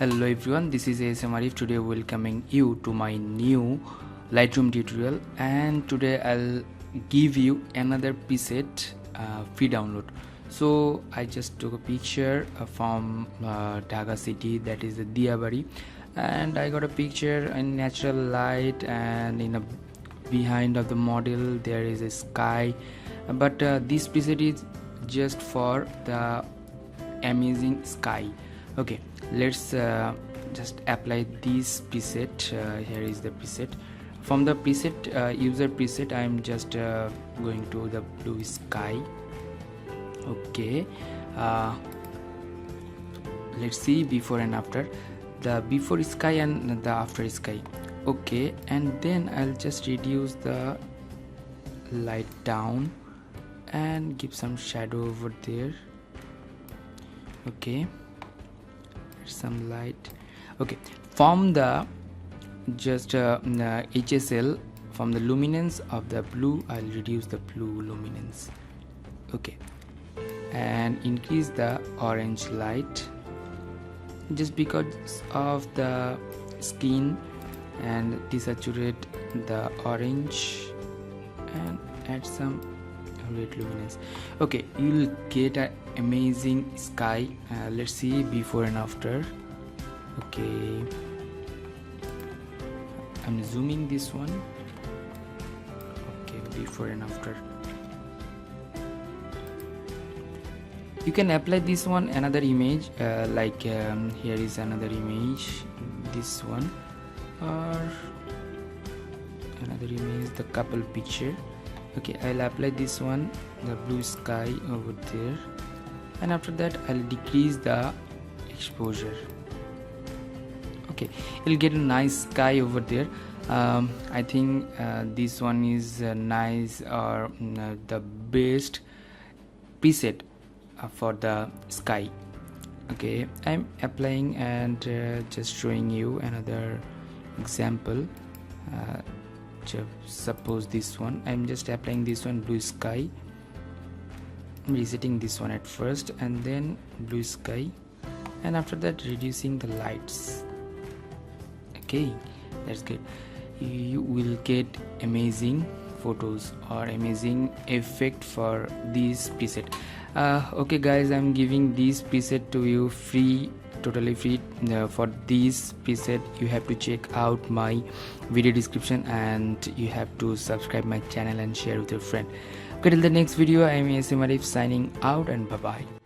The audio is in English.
Hello everyone, this is ASM Arif. Today welcoming you to my new Lightroom tutorial, and today I'll give you another preset free download. So I just took a picture from Dhaka city, that is the Diabari, and I got a picture in natural light, and in a behind of the model there is a sky, but this preset is just for the amazing sky. Okay, let's just apply this preset. Here is the preset. From the preset user preset, I'm just going to the blue sky. Okay, let's see before and after, the before sky and the after sky. Okay, and then I'll just reduce the light down and give some shadow over there. Okay, some light. Okay, from the just HSL, from the luminance of the blue, I'll reduce the blue luminance. Okay, and increase the orange light just because of the skin, and desaturate the orange and add some red luminance. Okay, you'll get an amazing sky. Let's see before and after. Okay, I'm zooming this one. Okay, before and after. You can apply this one another image, like here is another image, this one, or another image, the couple picture. Okay, I'll apply this one, the blue sky over there, and after that I'll decrease the exposure. Okay, you'll get a nice sky over there. I think this one is nice, or the best preset for the sky. Okay, I'm applying and just showing you another example. Suppose this one, I'm just applying this one, blue sky. I'm resetting this one at first, and then blue sky, and after that reducing the lights. Okay, that's good. You will get amazing photos or amazing effect for this preset. Okay guys, I'm giving this preset to you free, totally free. For this preset you have to check out my video description, and you have to subscribe my channel and share with your friend. Okay, till the next video, I am ASM Arif signing out, and bye bye.